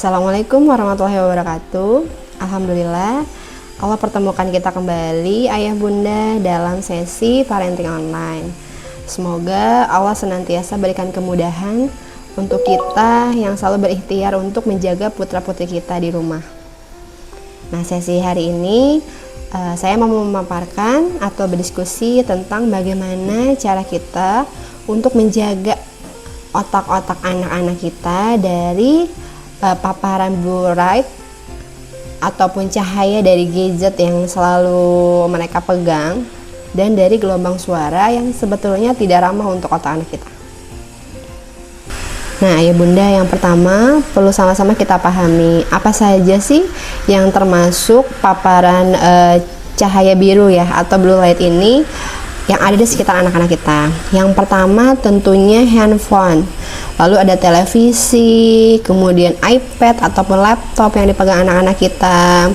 Assalamualaikum warahmatullahi wabarakatuh. Alhamdulillah Allah pertemukan kita kembali ayah bunda dalam sesi parenting online. Semoga Allah senantiasa berikan kemudahan untuk kita yang selalu berikhtiar untuk menjaga putra putri kita di rumah. Nah, sesi hari ini saya mau memaparkan atau berdiskusi tentang bagaimana cara kita untuk menjaga otak-otak anak-anak kita dari paparan blue light ataupun cahaya dari gadget yang selalu mereka pegang, dan dari gelombang suara yang sebetulnya tidak ramah untuk otak anak kita. Nah, ayah bunda, yang pertama perlu sama-sama kita pahami apa saja sih yang termasuk paparan cahaya biru ya atau blue light ini yang ada di sekitar anak-anak kita. Yang pertama tentunya handphone, lalu ada televisi, kemudian iPad ataupun laptop yang dipegang anak-anak kita.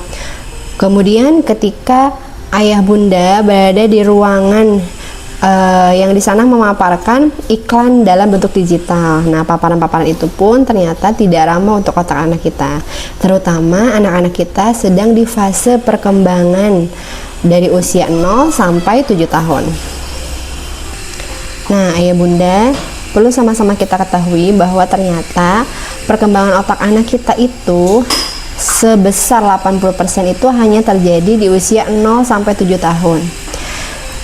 Kemudian ketika ayah bunda berada di ruangan yang di sana memaparkan iklan dalam bentuk digital. Nah, paparan-paparan itu pun ternyata tidak ramah untuk otak anak kita, terutama anak-anak kita sedang di fase perkembangan dari usia 0 sampai 7 tahun. Nah, ayah bunda, perlu sama-sama kita ketahui bahwa ternyata perkembangan otak anak kita itu sebesar 80% itu hanya terjadi di usia 0 sampai 7 tahun.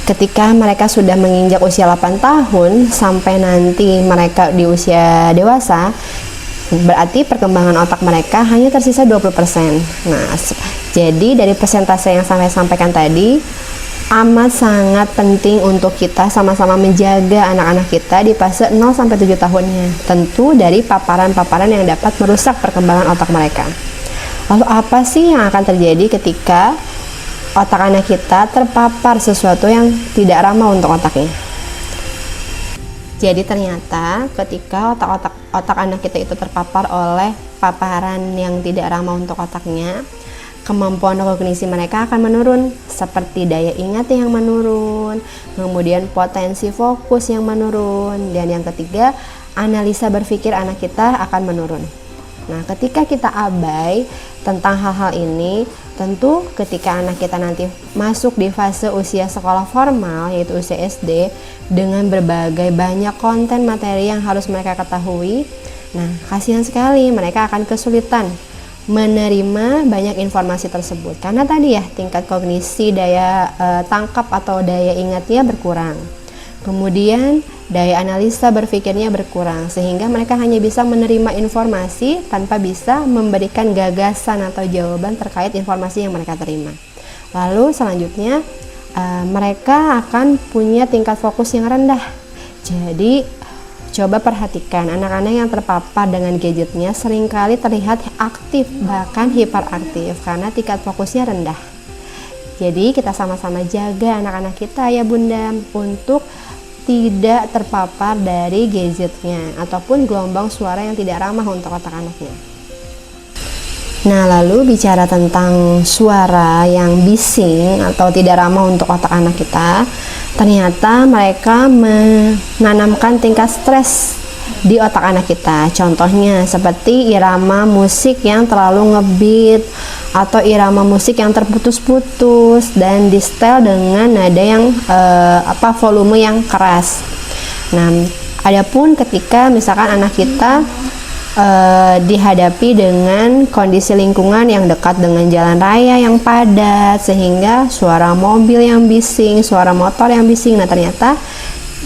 Ketika mereka sudah menginjak usia 8 tahun sampai nanti mereka di usia dewasa, berarti perkembangan otak mereka hanya tersisa 20%. Nah, jadi dari persentase yang saya sampaikan tadi, amat sangat penting untuk kita sama-sama menjaga anak-anak kita di fase 0 sampai 7 tahunnya. Tentu dari paparan-paparan yang dapat merusak perkembangan otak mereka. Lalu apa sih yang akan terjadi ketika otak anak kita terpapar sesuatu yang tidak ramah untuk otaknya? Jadi ternyata ketika otak anak kita itu terpapar oleh paparan yang tidak ramah untuk otaknya, kemampuan kognisi mereka akan menurun, seperti daya ingat yang menurun, kemudian potensi fokus yang menurun, dan yang ketiga, analisa berpikir anak kita akan menurun. Nah, ketika kita abai tentang hal-hal ini, tentu ketika anak kita nanti masuk di fase usia sekolah formal, yaitu usia SD, dengan berbagai banyak konten materi yang harus mereka ketahui, nah kasihan sekali mereka akan kesulitan menerima banyak informasi tersebut, karena tadi ya tingkat kognisi, daya tangkap atau daya ingatnya berkurang, kemudian daya analisa berpikirnya berkurang, sehingga mereka hanya bisa menerima informasi tanpa bisa memberikan gagasan atau jawaban terkait informasi yang mereka terima. Lalu selanjutnya mereka akan punya tingkat fokus yang rendah. Jadi coba perhatikan anak-anak yang terpapar dengan gadgetnya seringkali terlihat aktif, bahkan hiperaktif, karena tingkat fokusnya rendah. Jadi kita sama-sama jaga anak-anak kita ya bunda untuk tidak terpapar dari gadgetnya ataupun gelombang suara yang tidak ramah untuk otak anaknya. Nah, lalu bicara tentang suara yang bising atau tidak ramah untuk otak anak kita, ternyata mereka menanamkan tingkat stres di otak anak kita. Contohnya seperti irama musik yang terlalu ngebeat atau irama musik yang terputus-putus dan di setel dengan nada yang volume yang keras. Nah, adapun ketika misalkan anak kita dihadapi dengan kondisi lingkungan yang dekat dengan jalan raya yang padat, sehingga suara mobil yang bising, suara motor yang bising, nah ternyata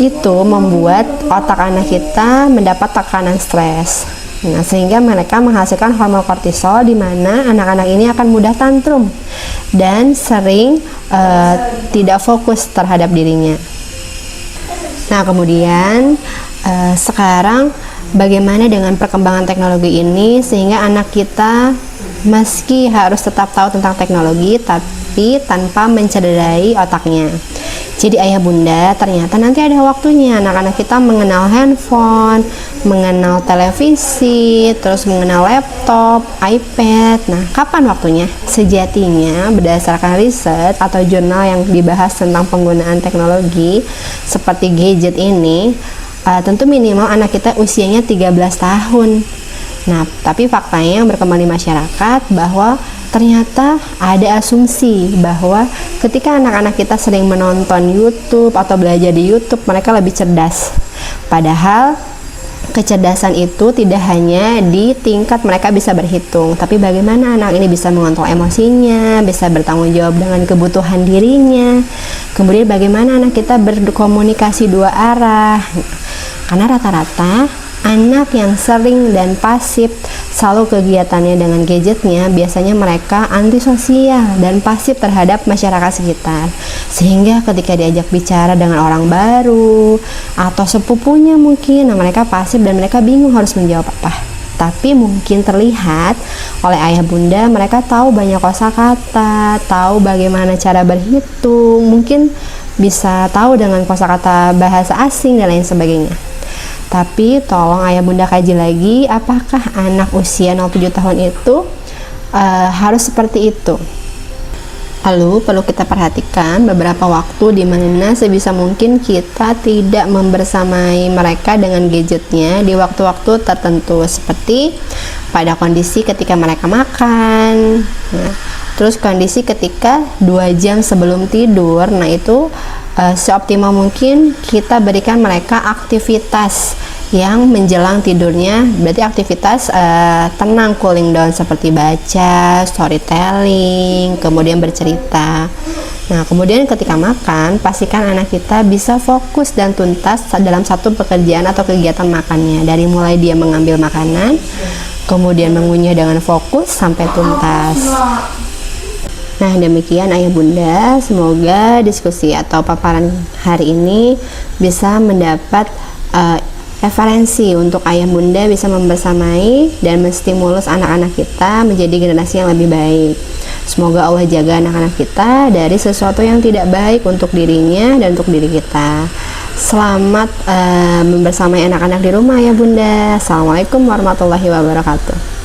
itu membuat otak anak kita mendapat tekanan stres. Nah, sehingga mereka menghasilkan hormon kortisol, di mana anak-anak ini akan mudah tantrum dan sering tidak fokus terhadap dirinya. Nah, kemudian sekarang bagaimana dengan perkembangan teknologi ini sehingga anak kita meski harus tetap tahu tentang teknologi tapi tanpa mencederai otaknya. Jadi ayah bunda, ternyata nanti ada waktunya anak-anak kita mengenal handphone, mengenal televisi, terus mengenal laptop, iPad. Nah, kapan waktunya? Sejatinya berdasarkan riset atau jurnal yang dibahas tentang penggunaan teknologi seperti gadget ini, tentu minimal anak kita usianya 13 tahun. Nah, tapi faktanya yang berkembang di masyarakat bahwa ternyata ada asumsi bahwa ketika anak-anak kita sering menonton YouTube atau belajar di YouTube, mereka lebih cerdas. Padahal kecerdasan itu tidak hanya di tingkat mereka bisa berhitung, tapi bagaimana anak ini bisa mengontrol emosinya, bisa bertanggung jawab dengan kebutuhan dirinya. Kemudian bagaimana anak kita berkomunikasi dua arah. Karena rata-rata anak yang sering dan pasif selalu kegiatannya dengan gadgetnya, biasanya mereka antisosial dan pasif terhadap masyarakat sekitar. Sehingga ketika diajak bicara dengan orang baru atau sepupunya mungkin, nah mereka pasif dan mereka bingung harus menjawab apa. Tapi mungkin terlihat oleh ayah bunda mereka tahu banyak kosakata, tahu bagaimana cara berhitung, mungkin bisa tahu dengan kosakata bahasa asing dan lain sebagainya. Tapi tolong ayah bunda kaji lagi, apakah anak usia 0-7 tahun itu harus seperti itu. Lalu perlu kita perhatikan beberapa waktu di mana sebisa mungkin kita tidak membersamai mereka dengan gadgetnya di waktu-waktu tertentu, seperti pada kondisi ketika mereka makan. Nah, terus kondisi ketika 2 jam sebelum tidur, nah itu seoptimal mungkin kita berikan mereka aktivitas yang menjelang tidurnya, berarti aktivitas tenang, cooling down, seperti baca, storytelling, kemudian bercerita. Nah, kemudian ketika makan, pastikan anak kita bisa fokus dan tuntas dalam satu pekerjaan atau kegiatan makannya, dari mulai dia mengambil makanan, kemudian mengunyah dengan fokus sampai tuntas. Nah, demikian ayah bunda, semoga diskusi atau paparan hari ini bisa mendapat referensi untuk ayah bunda bisa membersamai dan menstimulus anak-anak kita menjadi generasi yang lebih baik. Semoga Allah jaga anak-anak kita dari sesuatu yang tidak baik untuk dirinya dan untuk diri kita. Selamat membersamai anak-anak di rumah ya bunda. Assalamualaikum warahmatullahi wabarakatuh.